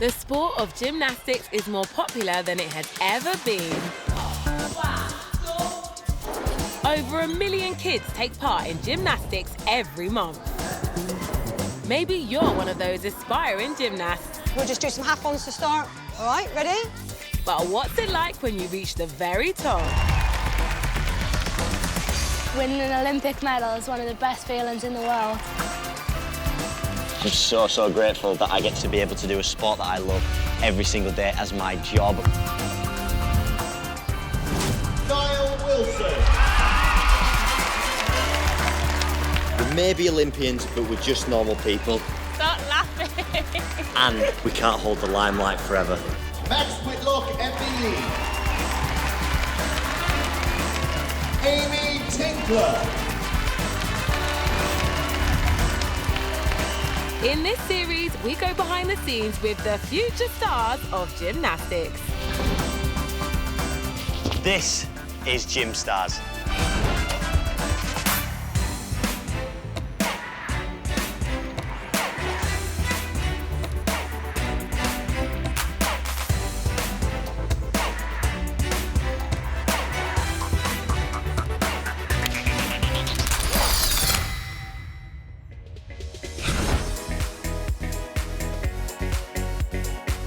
The sport of gymnastics is more popular than it has ever been. Over 1 million kids take part in gymnastics every month. Maybe you're one of those aspiring gymnasts. We'll just do some half-ons to start. All right, ready? But what's it like when you reach the very top? Winning an Olympic medal is one of the best feelings in the world. Just so grateful that I get to be able to do a sport that I love every single day as my job. Niall Wilson. We may be Olympians, but we're just normal people. Stop laughing. And we can't hold the limelight forever. Max Whitlock, Amelie. Amy Tinkler. In this series, we go behind the scenes with the future stars of gymnastics. This is Gym Stars.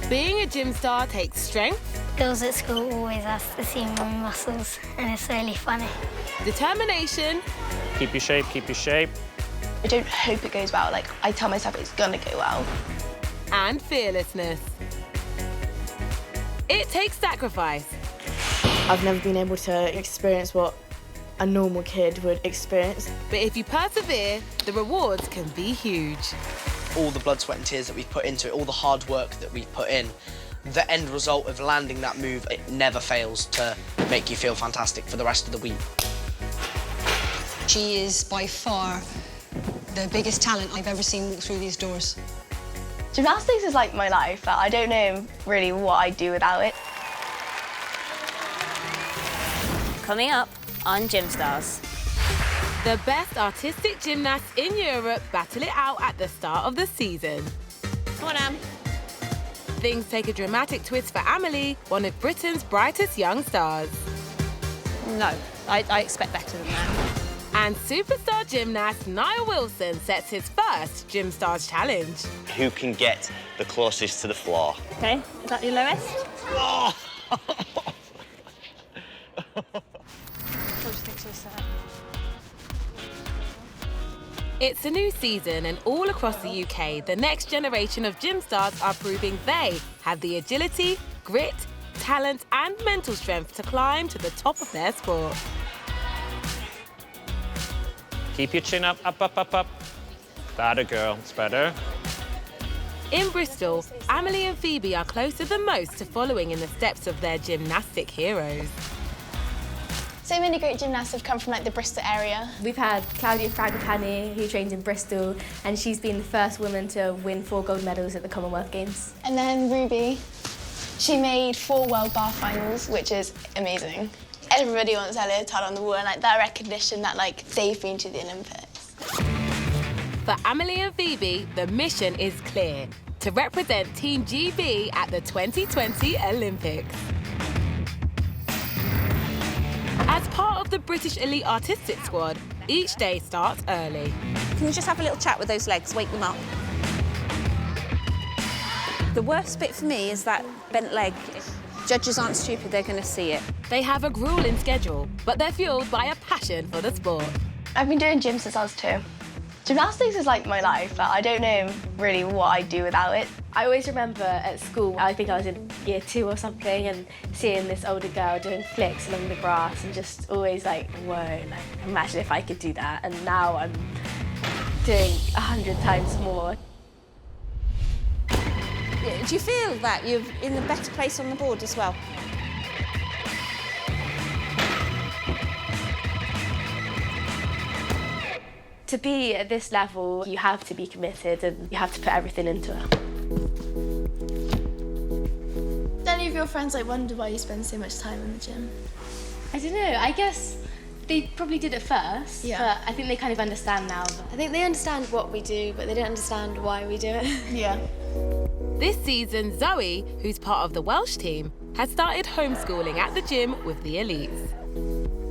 Being a gym star takes strength, Girls at school always ask to see my muscles, and it's really funny. determination, Keep your shape, keep your shape. I don't hope it goes well. Like, I tell myself it's gonna go well. and fearlessness. It takes sacrifice, I've never been able to experience what a normal kid would experience. but if you persevere, the rewards can be huge. All the blood, sweat and tears that we've put into it, all the hard work that we've put in, the end result of landing that move, it never fails to make you feel fantastic for the rest of the week. She is by far the biggest talent I've ever seen walk through these doors. Gymnastics is like my life. I don't know really what I'd do without it. Coming up on Gym Stars. The best artistic gymnasts in Europe battle it out at the start of the season. Come on, Am. Things take a dramatic twist for Amelie, one of Britain's brightest young stars. No, I expect better than that. And superstar gymnast Niall Wilson sets his first Gym Stars challenge. Who can get the closest to the floor? Okay, is that your lowest? Oh! It's a new season, and all across the UK, the next generation of gym stars are proving they have the agility, grit, talent, and mental strength to climb to the top of their sport. Keep your chin up, up, up, up, up. Better, girl, it's better. In Bristol, Amelie and Phoebe are closer than most to following in the steps of their gymnastic heroes. So many great gymnasts have come from like the Bristol area. We've had Claudia Fragapane, who trains in Bristol, and she's been the first woman to win 4 gold medals at the Commonwealth Games. And then Ruby, she made 4 world bar finals, which is amazing. Everybody wants her little title on the wall and like that recognition that like they've been to the Olympics. For Amelie and Phoebe, the mission is clear: to represent Team GB at the 2020 Olympics. As part of the British Elite Artistic Squad, each day starts early. Can you just have a little chat with those legs, wake them up? The worst bit for me is that bent leg. Judges aren't stupid, they're going to see it. They have a grueling schedule, but they're fueled by a passion for the sport. I've been doing gym since I was 2. Gymnastics is like my life. I don't know really what I'd do without it. I always remember at school, I think I was in year 2 or something, and seeing this older girl doing flicks along the grass and just always like, whoa, like, imagine if I could do that. And now I'm doing 100 times more. Do you feel that you're in a better place on the board as well? To be at this level, you have to be committed and you have to put everything into it. Do any of your friends like wonder why you spend so much time in the gym? I don't know, I guess they probably did at first, but I think they kind of understand now. I think they understand what we do, but they don't understand why we do it. Yeah. This season, Zoe, who's part of the Welsh team, has started homeschooling at the gym with the elites.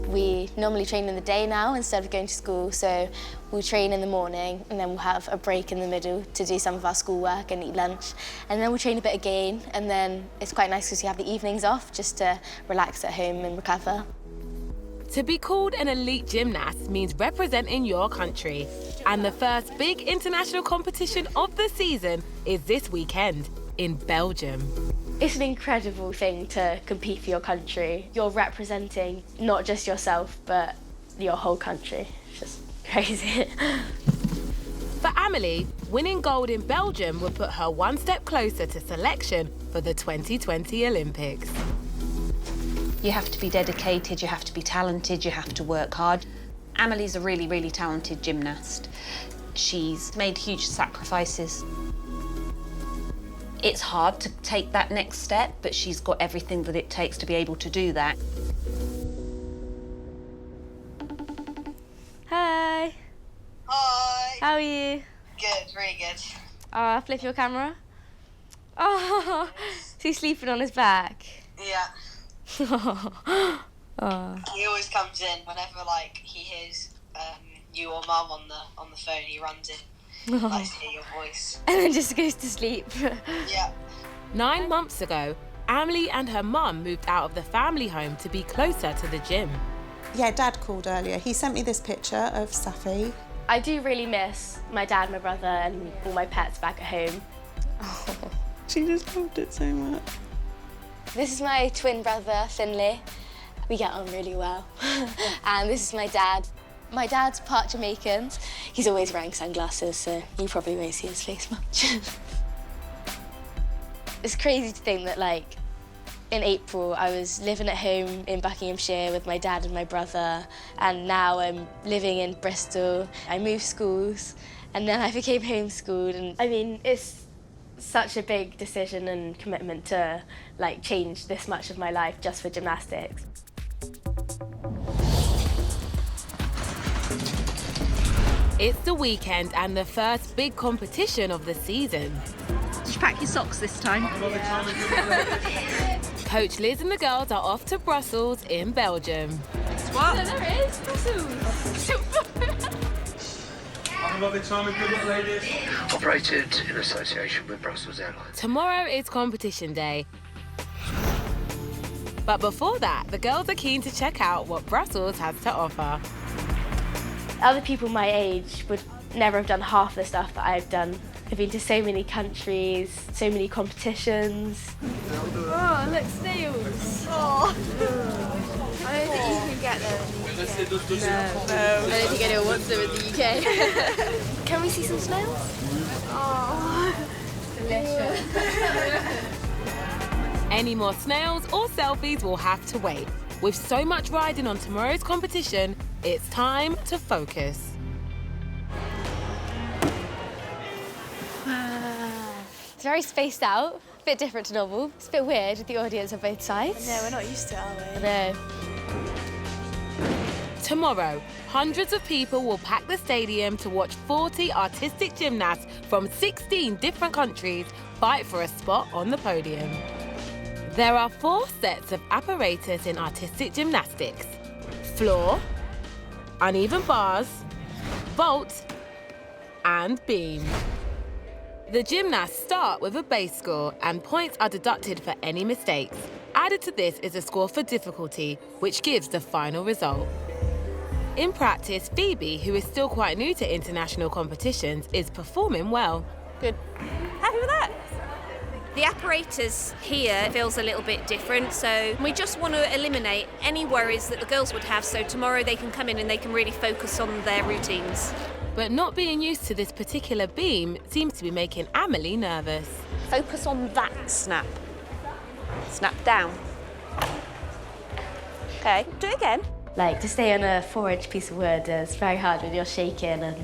We normally train in the day now instead of going to school, so we'll train in the morning and then we'll have a break in the middle to do some of our schoolwork and eat lunch. And then we'll train a bit again, and then it's quite nice because you have the evenings off just to relax at home and recover. To be called an elite gymnast means representing your country. And the first big international competition of the season is this weekend in Belgium. It's an incredible thing to compete for your country. You're representing not just yourself, but your whole country. It's just crazy. For Amelie, winning gold in Belgium would put her one step closer to selection for the 2020 Olympics. You have to be dedicated, you have to be talented, you have to work hard. Amelie's a really, really talented gymnast. She's made huge sacrifices. It's hard to take that next step, but she's got everything that it takes to be able to do that. Hi. Hi. How are you? Good, really good. Flip your camera. Oh, is he sleeping on his back? Yeah. Oh. He always comes in whenever he hears you or Mum on the phone. He runs in. Likes to hear your voice. And then just goes to sleep. Yeah. 9 months ago, Amelie and her mum moved out of the family home to be closer to the gym. Yeah, Dad called earlier. He sent me this picture of Safi. I do really miss my dad, my brother, and all my pets back at home. Oh, she just loved it so much. This is my twin brother, Finley. We get on really well. And this is my dad. My dad's part Jamaican. He's always wearing sunglasses, so you probably won't see his face much. It's crazy to think that, in April, I was living at home in Buckinghamshire with my dad and my brother, and now I'm living in Bristol. I moved schools, and then I became homeschooled. And I mean, it's such a big decision and commitment to, change this much of my life just for gymnastics. It's the weekend and the first big competition of the season. Did you pack your socks this time? Yeah. Coach Liz and the girls are off to Brussels in Belgium. What? No, there is Brussels. Have a lovely time with good luck, ladies. Operated in association with Brussels Airlines. Tomorrow is competition day. But before that, the girls are keen to check out what Brussels has to offer. Other people my age would never have done half the stuff that I've done. I've been to so many countries, so many competitions. Oh, look, snails. Oh. I don't think you can get them. No. I don't think anyone wants them in the UK. Can we see some snails? Oh, delicious. Any more snails or selfies will have to wait. With so much riding on tomorrow's competition, it's time to focus. It's very spaced out, a bit different to normal. It's a bit weird with the audience on both sides. No, we're not used to it, are we? No. Tomorrow, hundreds of people will pack the stadium to watch 40 artistic gymnasts from 16 different countries fight for a spot on the podium. There are 4 sets of apparatus in artistic gymnastics: floor, uneven bars, vault, and beam. The gymnasts start with a base score and points are deducted for any mistakes. Added to this is a score for difficulty, which gives the final result. In practice, Phoebe, who is still quite new to international competitions, is performing well. Good. Happy with that? The apparatus here feels a little bit different, so we just want to eliminate any worries that the girls would have, so tomorrow they can come in and they can really focus on their routines. But not being used to this particular beam seems to be making Amelie nervous. Focus on that snap. Snap down. Okay, do it again. To stay on a 4-inch piece of wood is very hard when you're shaking and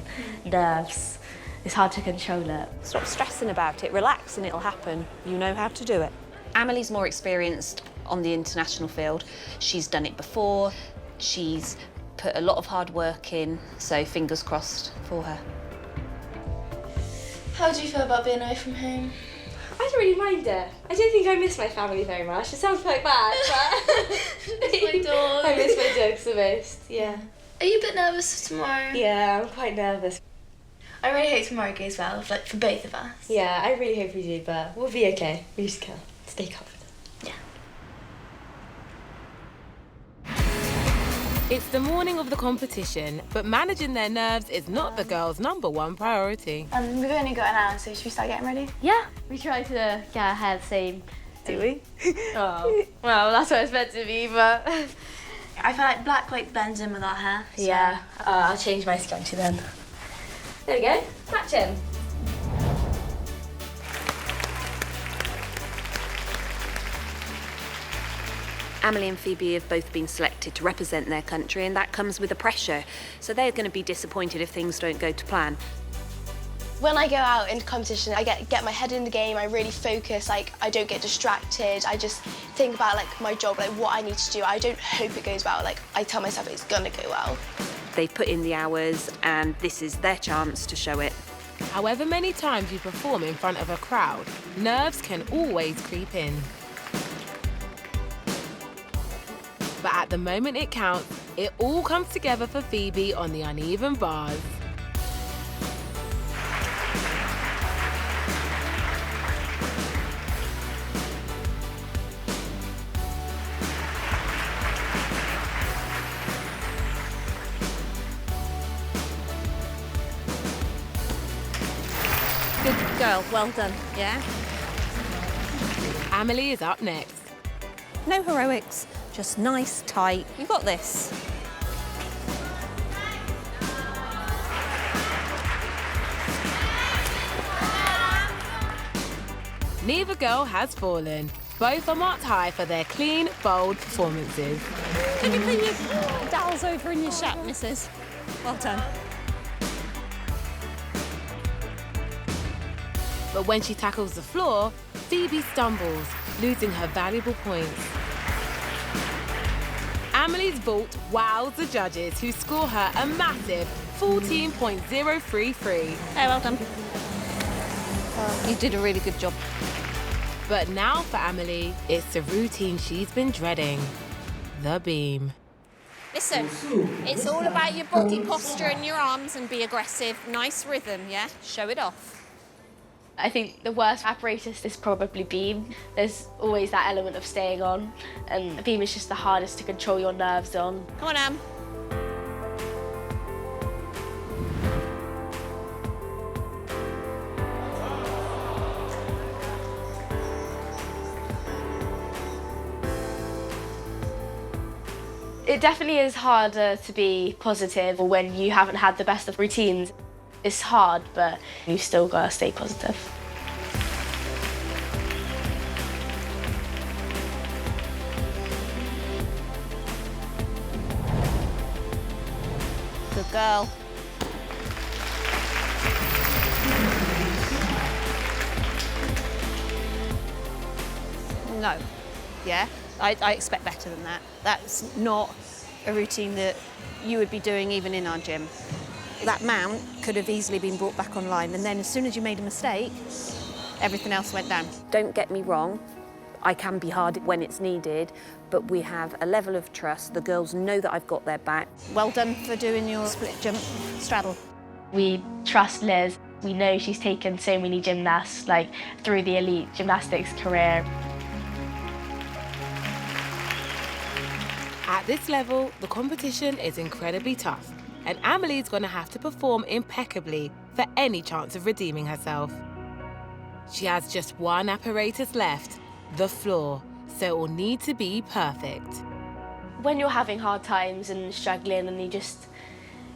nerves. It's hard to control it. Stop stressing about it, relax and it'll happen. You know how to do it. Amelie's more experienced on the international field. She's done it before. She's put a lot of hard work in, so fingers crossed for her. How do you feel about being away from home? I don't really mind it. I don't think I miss my family very much. It sounds quite bad, but my dog. I miss my dogs the most, yeah. Are you a bit nervous for tomorrow? Yeah, I'm quite nervous. I really hope tomorrow goes well, like for both of us. Yeah, I really hope we do, but we'll be okay. We just gotta stay confident. Yeah. It's the morning of the competition, but managing their nerves is not the girls' #1 priority. We've only got an hour, so should we start getting ready? Yeah, we try to get our hair the same. Do we? Oh, well, that's what it's meant to be, but... I feel like black like blends in with our hair. So. Yeah, I'll change my scrunchie then. There we go, matching. Amelie and Phoebe have both been selected to represent their country, and that comes with a pressure. So they're going to be disappointed if things don't go to plan. When I go out into competition, I get my head in the game, I really focus, like I don't get distracted, I just think about like my job, like what I need to do. I don't hope it goes well, like I tell myself it's gonna go well. They've put in the hours, and this is their chance to show it. However many times you perform in front of a crowd, nerves can always creep in. But at the moment it counts, it all comes together for Phoebe on the uneven bars. Good girl, well done, yeah? Amelie is up next. No heroics, just nice, tight. You got this. Neither girl has fallen. Both are marked high for their clean, bold performances. Can you put your dowels over in your shack, missus? Well done. But when she tackles the floor, Phoebe stumbles, losing her valuable points. Amelie's vault wows the judges, who score her a massive 14.033. Hey, well done. You did a really good job. But now for Amelie, it's the routine she's been dreading, the beam. Listen, it's all about your body posture and your arms, and be aggressive. Nice rhythm, yeah? Show it off. I think the worst apparatus is probably beam. There's always that element of staying on, and beam is just the hardest to control your nerves on. Come on, Am. It definitely is harder to be positive when you haven't had the best of routines. It's hard, but you've still got to stay positive. Good girl. No. Yeah? I expect better than that. That's not a routine that you would be doing even in our gym. That mount could have easily been brought back online, and then as soon as you made a mistake, everything else went down. Don't get me wrong, I can be hard when it's needed, but we have a level of trust. The girls know that I've got their back. Well done for doing your split jump straddle. We trust Liz. We know she's taken so many gymnasts through the elite gymnastics career. At this level, the competition is incredibly tough, and Amelie's going to have to perform impeccably for any chance of redeeming herself. She has just one apparatus left, the floor, so it will need to be perfect. When you're having hard times and struggling and you just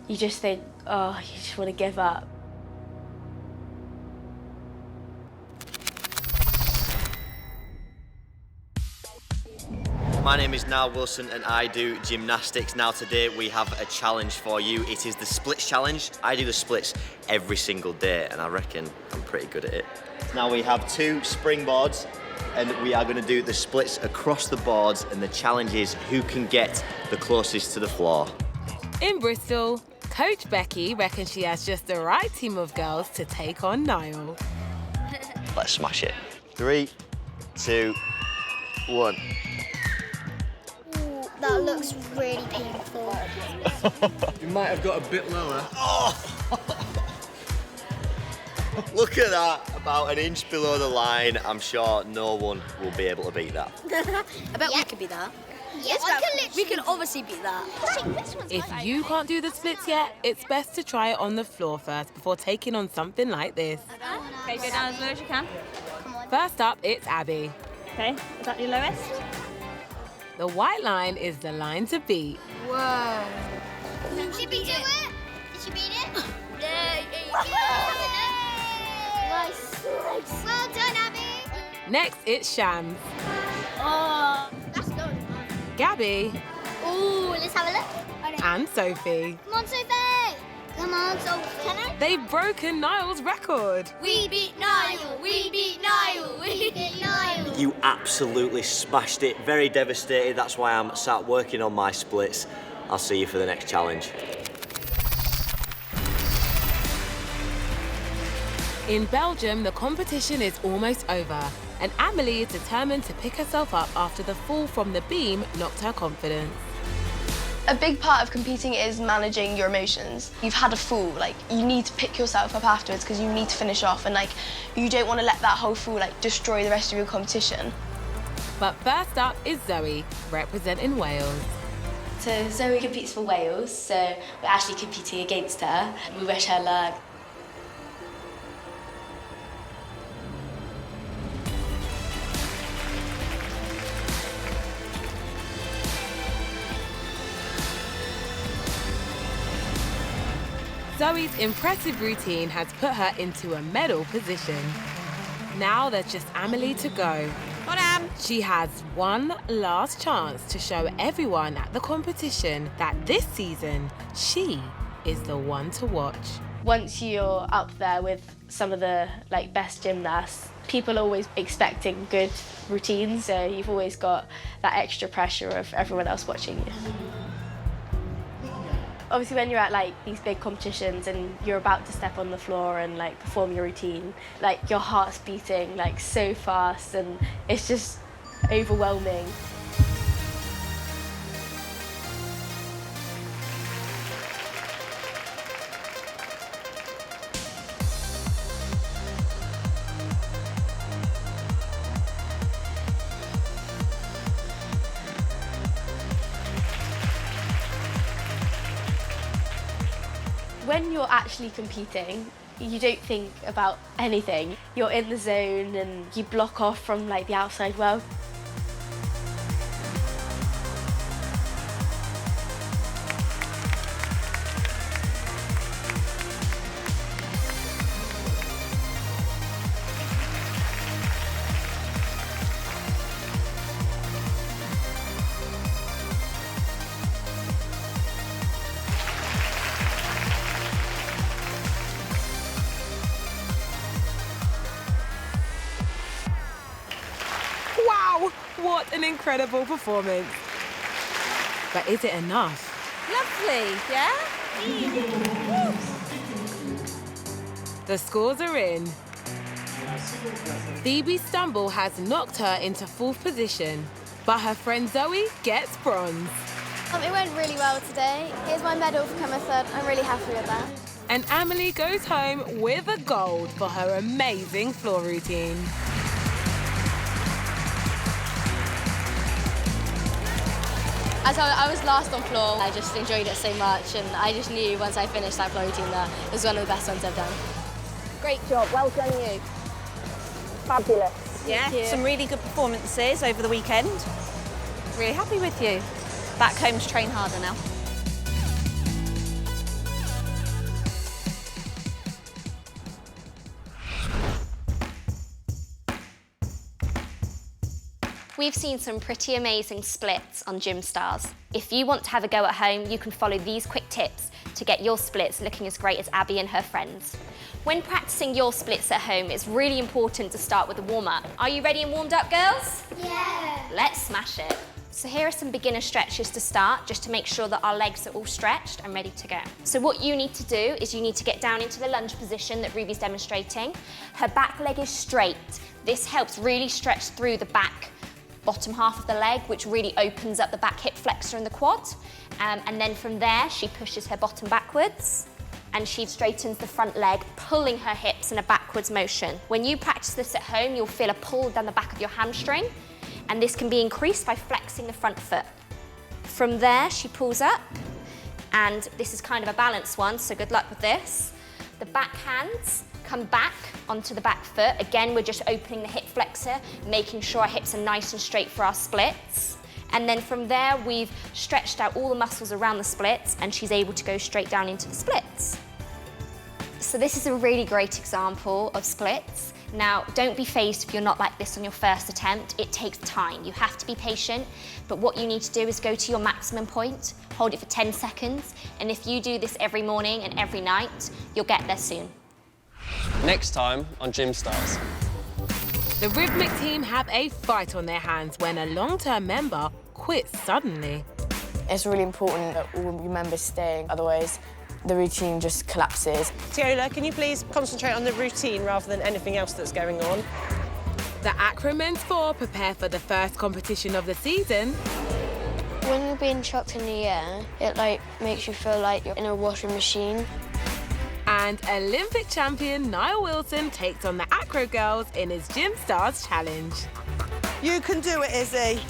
think, oh, you just want to give up. My name is Niall Wilson and I do gymnastics. Now today we have a challenge for you. It is the splits challenge. I do the splits every single day and I reckon I'm pretty good at it. Now we have 2 springboards and we are going to do the splits across the boards, and the challenge is who can get the closest to the floor. In Bristol, Coach Becky reckons she has just the right team of girls to take on Niall. Let's smash it. 3, 2, 1. Ooh, that looks really painful. You might have got a bit lower. Oh! Look at that, about an inch below the line. I'm sure no one will be able to beat that. I bet we could beat that. Yes, we can obviously beat that. If you can't do the splits yet, it's best to try it on the floor first before taking on something like this. Okay, go down as low as you can. First up, it's Abby. Okay, is that your lowest? The white line is the line to beat. Whoa. Did she beat it? Did she beat it? Nice. Well done, Abby. Next, it's Shams. Oh, that's going. Gabby. Ooh, let's have a look. And Sophie. Come on, Sophie. Come on, Sophie. Can I? They've broken Niall's record. We beat Niall. We beat Niall. We beat Niall. You absolutely smashed it. Very devastated. That's why I'm sat working on my splits. I'll see you for the next challenge. In Belgium, the competition is almost over, and Amelie is determined to pick herself up after the fall from the beam knocked her confidence. A big part of competing is managing your emotions. You've had a fall, like, you need to pick yourself up afterwards because you need to finish off, and, like, you don't want to let that whole fall, like, destroy the rest of your competition. But first up is Zoe, representing Wales. So Zoe competes for Wales, so we're actually competing against her. We wish her luck. Zoe's impressive routine has put her into a medal position. Now there's just Amelie to go. Hold on. She has one last chance to show everyone at the competition that this season, she is the one to watch. Once you're up there with some of the best gymnasts, people are always expecting good routines, so you've always got that extra pressure of everyone else watching you. Obviously, when you're at these big competitions and you're about to step on the floor and perform your routine, your heart's beating so fast, and it's just overwhelming. When you're actually competing, you don't think about anything. You're in the zone and you block off from the outside world. Wow, what an incredible performance. But is it enough? Lovely, yeah? The scores are in. Phoebe Stumble has knocked her into 4th position, but her friend Zoe gets bronze. It went really well today. Here's my medal for coming 3rd. I'm really happy with that. And Amelie goes home with a gold for her amazing floor routine. As I was last on floor, I just enjoyed it so much, and I just knew once I finished that floor routine that it was one of the best ones I've done. Great job, well done you. Fabulous. Yeah, some really good performances over the weekend. Really happy with you. Back home to train harder now. We've seen some pretty amazing splits on GymStars. If you want to have a go at home, you can follow these quick tips to get your splits looking as great as Abby and her friends. When practicing your splits at home, it's really important to start with a warm-up. Are you ready and warmed up, girls? Yeah. Let's smash it. So here are some beginner stretches to start, just to make sure that our legs are all stretched and ready to go. So what you need to do is you need to get down into the lunge position that Ruby's demonstrating. Her back leg is straight. This helps really stretch through the back bottom half of the leg, which really opens up the back hip flexor and the quad. And then from there, she pushes her bottom backwards and she straightens the front leg, pulling her hips in a backwards motion. When you practice this at home, you'll feel a pull down the back of your hamstring, and this can be increased by flexing the front foot. From there, she pulls up, and this is kind of a balanced one, so good luck with this. The back hands come back onto the back foot. Again, we're just opening the hip flexor, making sure our hips are nice and straight for our splits. And then from there, we've stretched out all the muscles around the splits, and she's able to go straight down into the splits. So this is a really great example of splits. Now, don't be fazed if you're not like this on your first attempt. It takes time. You have to be patient, but what you need to do is go to your maximum point, hold it for 10 seconds, and if you do this every morning and every night, you'll get there soon. Next time on Gym Stars. The rhythmic team have a fight on their hands when a long-term member quits suddenly. It's really important that all your members stay, otherwise the routine just collapses. Tiola, can you please concentrate on the routine rather than anything else that's going on? The Acromens 4 prepare for the first competition of the season. When you're being chucked in the air, it makes you feel like you're in a washing machine. And Olympic champion Niall Wilson takes on the Acro girls in his Gym Stars challenge. You can do it, Izzy.